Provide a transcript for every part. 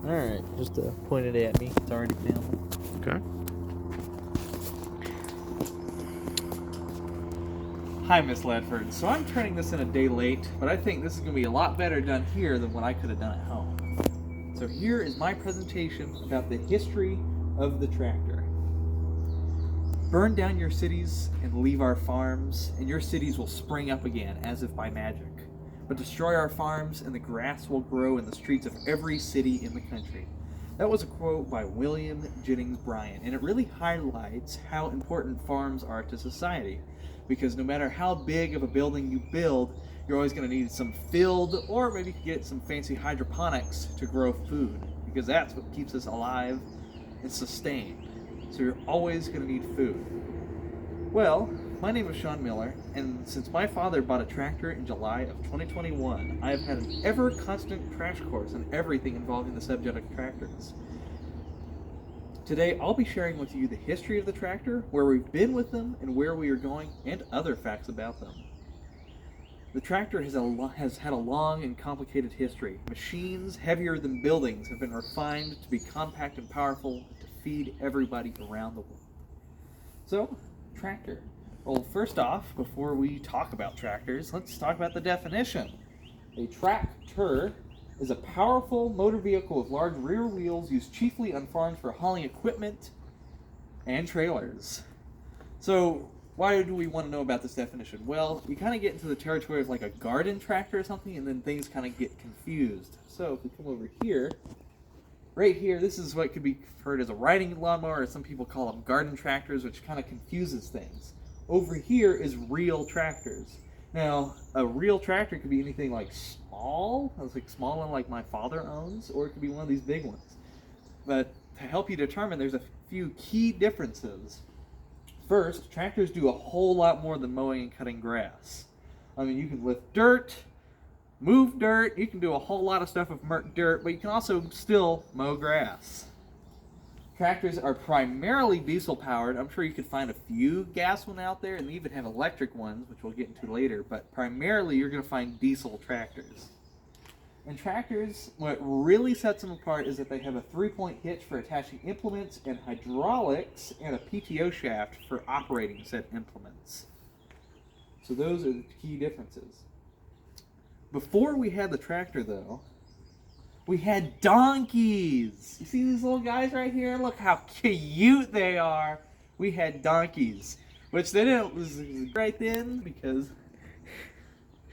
Alright, just point it at me. It's already filming. Okay. Hi, Miss Leford. So I'm turning this in a day late, but I think this is going to be a lot better done here than what I could have done at home. So here is my presentation about the history of the tractor. Burn down your cities and leave our farms, and your cities will spring up again as if by magic. But destroy our farms, and the grass will grow in the streets of every city in the country. That was a quote by William Jennings Bryan, and it really highlights how important farms are to society. Because no matter how big of a building you build, you're always going to need some field, or maybe you can get some fancy hydroponics to grow food, because that's what keeps us alive and sustained. So you're always going to need food. Well, my name is Sean Miller, and since my father bought a tractor in July of 2021, I have had an ever-constant crash course on everything involving the subject of tractors. Today, I'll be sharing with you the history of the tractor, where we've been with them, and where we are going, and other facts about them. The tractor has had a long and complicated history. Machines heavier than buildings have been refined to be compact and powerful to feed everybody around the world. So, tractor. Well, first off, before we talk about tractors, let's talk about the definition. A tractor is a powerful motor vehicle with large rear wheels used chiefly on farms for hauling equipment and trailers. So, why do we want to know about this definition? Well, you kind of get into the territory of like a garden tractor or something, and then things kind of get confused. So, if we come over here, right here, this is what could be referred as a riding lawnmower, or some people call them garden tractors, which kind of confuses things. Over here is real tractors. Now, a real tractor could be anything like small, like small one like my father owns, or it could be one of these big ones. But to help you determine, there's a few key differences. First, tractors do a whole lot more than mowing and cutting grass. I mean, you can lift dirt, move dirt, you can do a whole lot of stuff with dirt, but you can also still mow grass. Tractors are primarily diesel powered. I'm sure you could find a few gas ones out there, and they even have electric ones, which we'll get into later, but primarily you're going to find diesel tractors. And tractors, what really sets them apart is that they have a 3-point hitch for attaching implements, and hydraulics, and a PTO shaft for operating said implements. So those are the key differences. Before we had the tractor, though, we had donkeys. You see these little guys right here? Look how cute they are. We had donkeys, which they didn't was right then because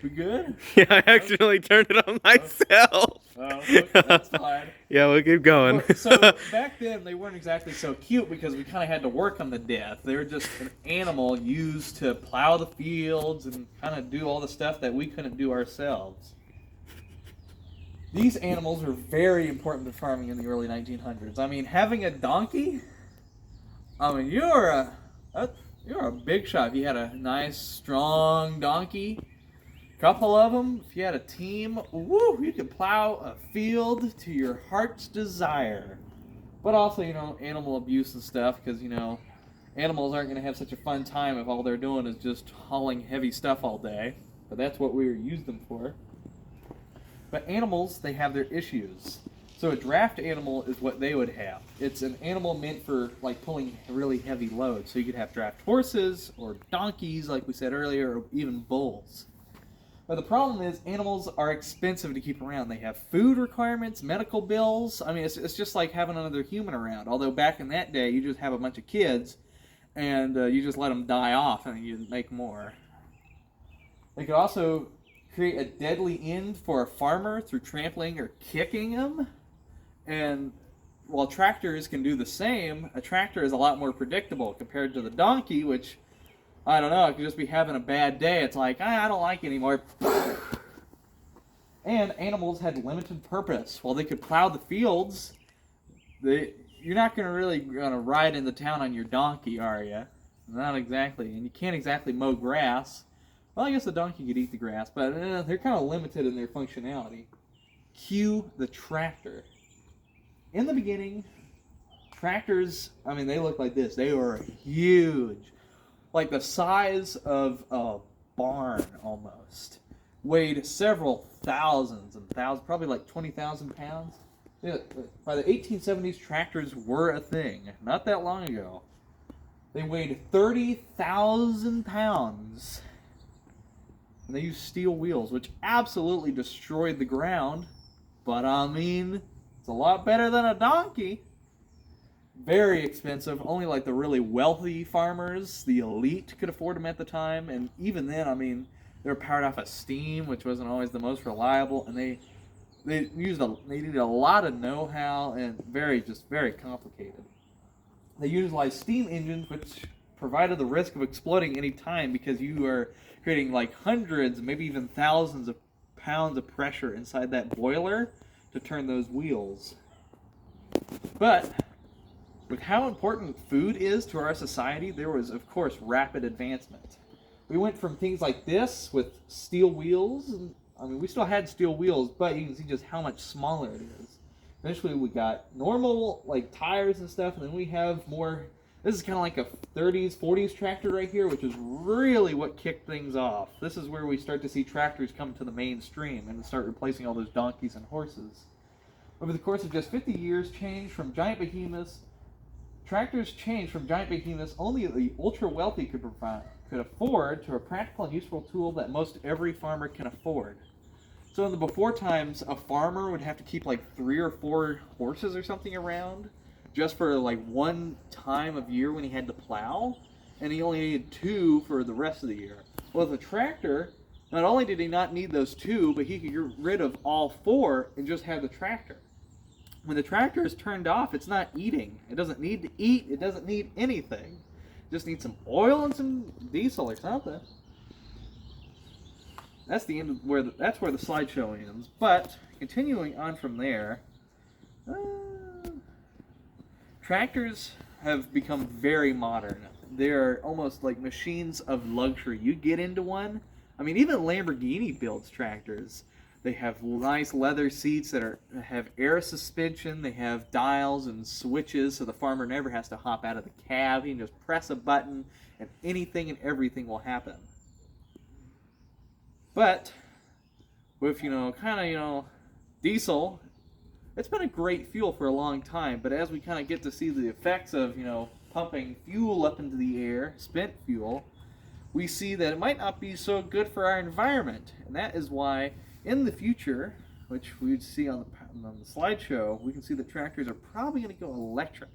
we good? Yeah, I accidentally turned it on myself. Oh, okay, that's fine. Yeah, we'll keep going. So back then they weren't exactly so cute because we kind of had to work them to death. They were just an animal used to plow the fields and kind of do all the stuff that we couldn't do ourselves. These animals were very important to farming in the early 1900s. I mean, having a donkey, I mean, you're a big shot. If you had a nice, strong donkey, couple of them, if you had a team, woo, you could plow a field to your heart's desire. But also, animal abuse and stuff, because, animals aren't going to have such a fun time if all they're doing is just hauling heavy stuff all day. But that's what we used them for. But animals, they have their issues. So a draft animal is what they would have. It's an animal meant for like pulling really heavy loads. So you could have draft horses or donkeys, like we said earlier, or even bulls. But the problem is animals are expensive to keep around. They have food requirements, medical bills. I mean, it's just like having another human around. Although back in that day, you just have a bunch of kids and you just let them die off and you make more. They could also create a deadly end for a farmer through trampling or kicking them. And while tractors can do the same, a tractor is a lot more predictable compared to the donkey, which, I don't know, it could just be having a bad day. It's like, I don't like it anymore. And animals had limited purpose. While they could plow the fields, you're not really going to ride into town on your donkey, are you? Not exactly. And you can't exactly mow grass. Well, I guess the donkey could eat the grass, but they're kind of limited in their functionality. Cue the tractor. In the beginning, tractors, I mean, they look like this. They were huge. Like the size of a barn, almost. Weighed several thousands and thousands, probably like 20,000 pounds. Yeah, by the 1870s, tractors were a thing. Not that long ago. They weighed 30,000 pounds. And they used steel wheels, which absolutely destroyed the ground. But I mean, it's a lot better than a donkey. Very expensive. Only like the really wealthy farmers, the elite, could afford them at the time. And even then, I mean, they were powered off of steam, which wasn't always the most reliable. And they needed a lot of know-how and very complicated. They utilized steam engines, which provided the risk of exploding any time because you are creating like hundreds, maybe even thousands of pounds of pressure inside that boiler to turn those wheels. But with how important food is to our society, there was, of course, rapid advancement. We went from things like this with steel wheels, and I mean, we still had steel wheels, but you can see just how much smaller it is. Eventually, we got normal, like, tires and stuff, and then we have more. This is kind of like a 30s, 40s tractor right here, which is really what kicked things off. This is where we start to see tractors come to the mainstream and start replacing all those donkeys and horses. Over the course of just 50 years, tractors changed from giant behemoths only the ultra-wealthy could afford to a practical and useful tool that most every farmer can afford. So in the before times, a farmer would have to keep like 3 or 4 horses or something around just for like one time of year when he had to plow, and he only needed 2 for the rest of the year. Well, with a tractor, not only did he not need those 2, but he could get rid of all 4 and just have the tractor. When the tractor is turned off, it's not eating. It doesn't need to eat. It doesn't need anything. It just needs some oil and some diesel or something. That's the end of that's where the slideshow ends. But continuing on from there, tractors have become very modern. They're almost like machines of luxury. You get into one. I mean, even Lamborghini builds tractors. They have nice leather seats that have air suspension. They have dials and switches, so the farmer never has to hop out of the cab. He can just press a button, and anything and everything will happen. But with, diesel, it's been a great fuel for a long time. But as we kind of get to see the effects of, pumping fuel up into the air, spent fuel, we see that it might not be so good for our environment. And that is why in the future, which we would see on the slideshow, we can see that tractors are probably going to go electric,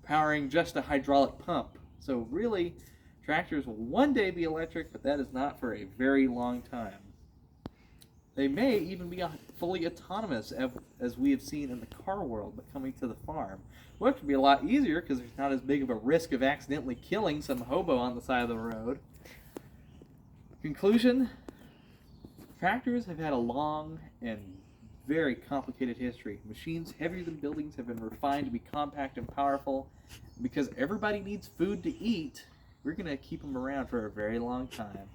powering just a hydraulic pump. So really, tractors will one day be electric, but that is not for a very long time. They may even be fully autonomous, as we have seen in the car world, but coming to the farm. Which would be a lot easier because there's not as big of a risk of accidentally killing some hobo on the side of the road. Conclusion, tractors have had a long and very complicated history. Machines heavier than buildings have been refined to be compact and powerful. Because everybody needs food to eat, we're going to keep them around for a very long time.